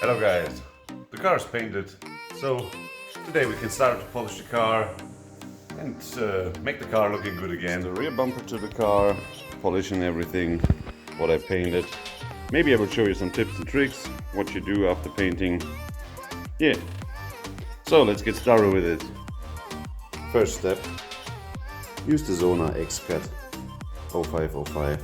Hello guys, the car is painted, so today we can start to polish the car and make the car looking good again. The rear bumper to the car, polishing everything, what I painted. Maybe I will show you some tips and tricks, what you do after painting. Yeah, so let's get started with it. First step, use the Sonax EXCUT 0505.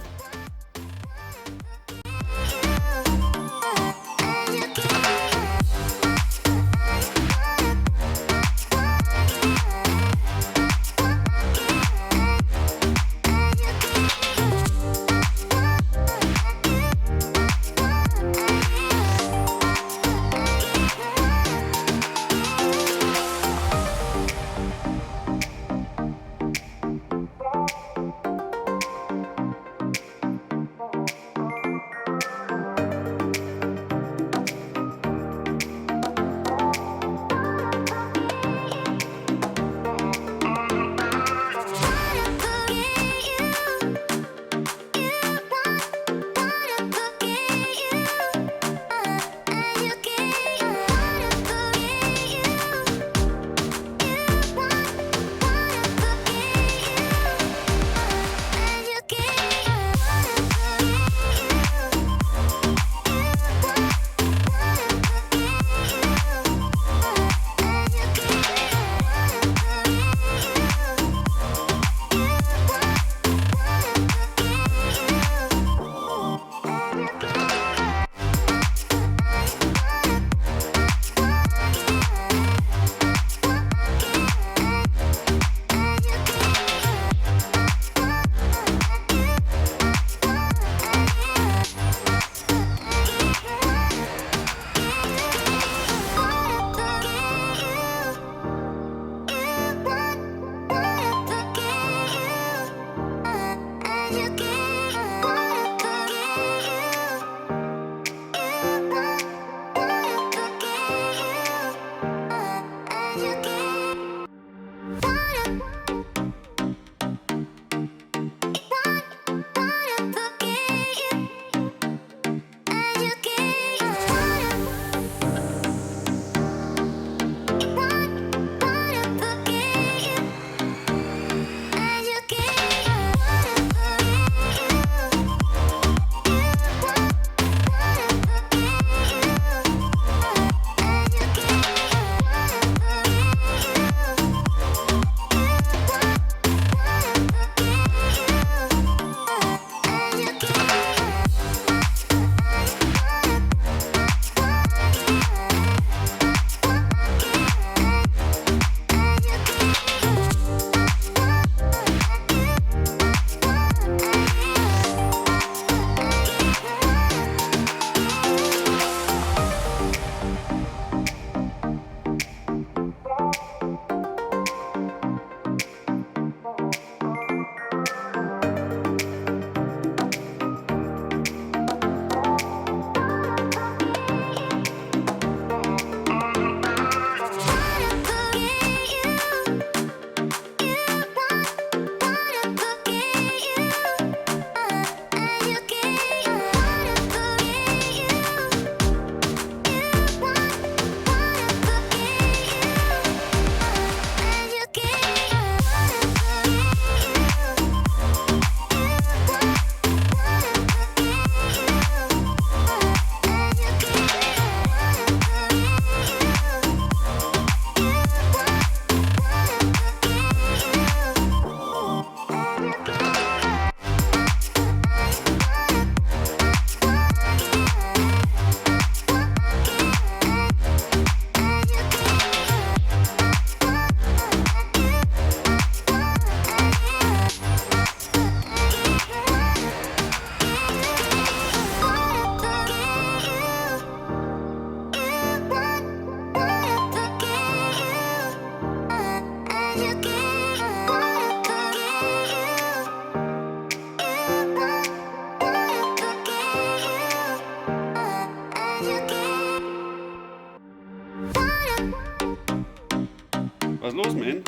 Was ist los, man?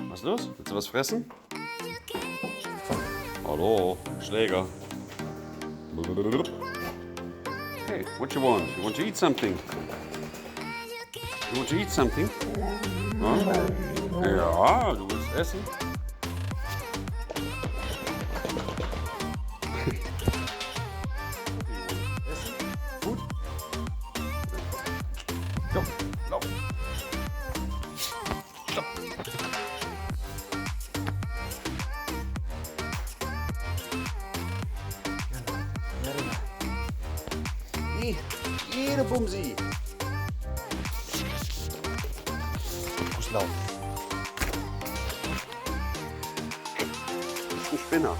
Was ist los? Willst du was fressen? Hallo, Schläger. Hey, what you want? You want to eat something? You want to eat something? Hm? Ja, du willst essen? Gut. Komm, lauf. Stopp. Hier, Bumsi. Muss laufen. Das ist ein Spinner.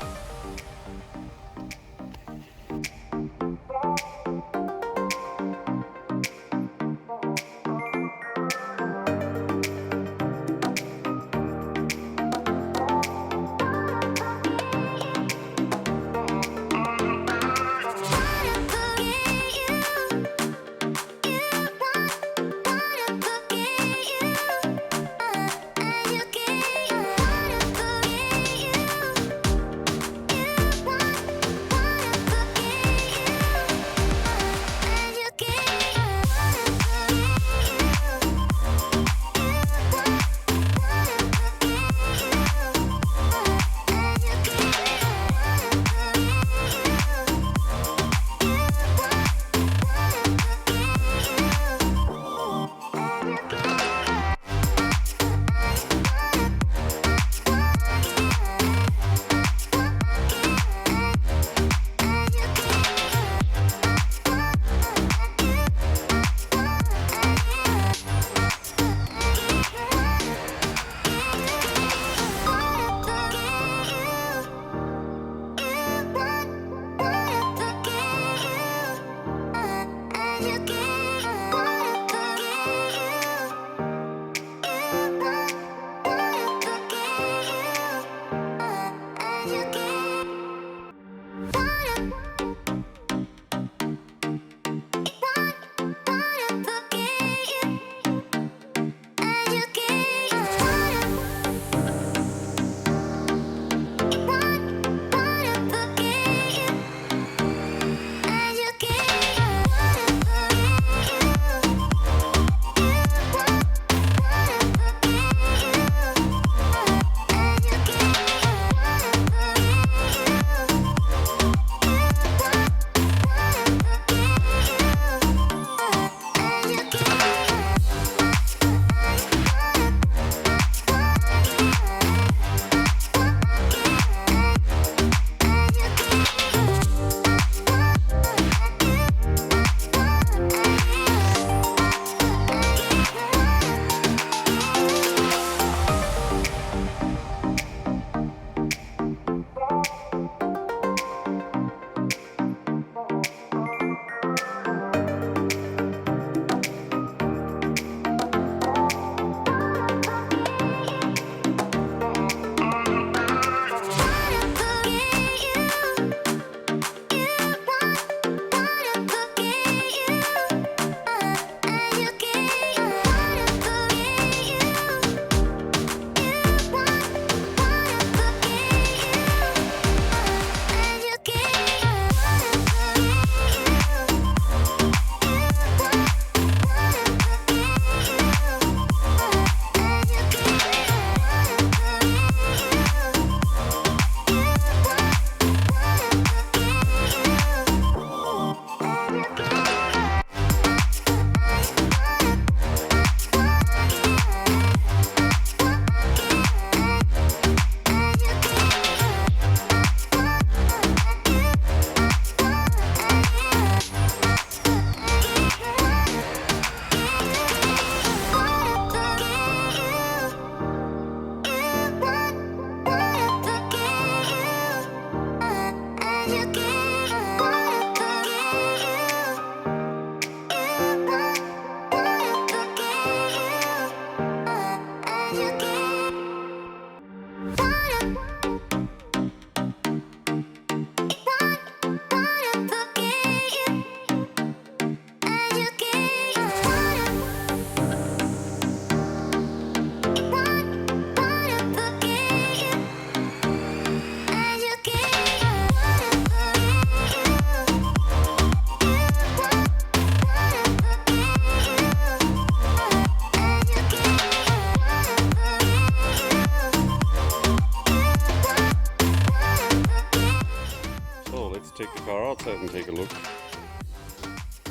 take the car outside and take a look.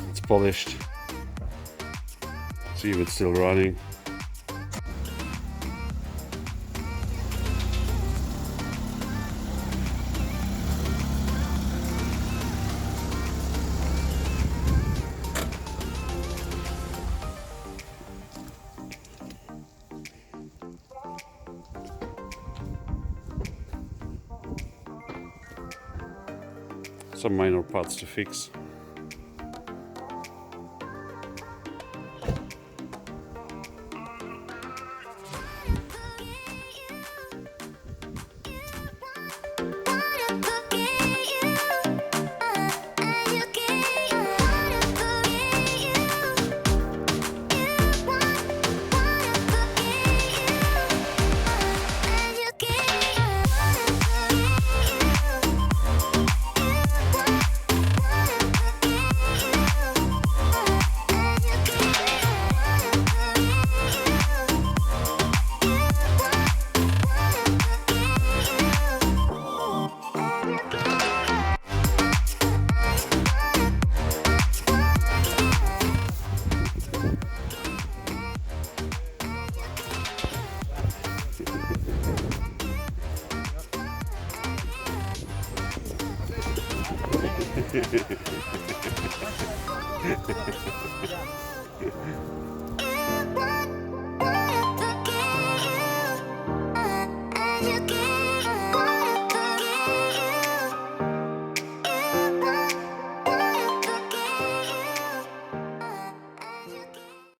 It's polished. See if it's still running. Some minor parts to fix. You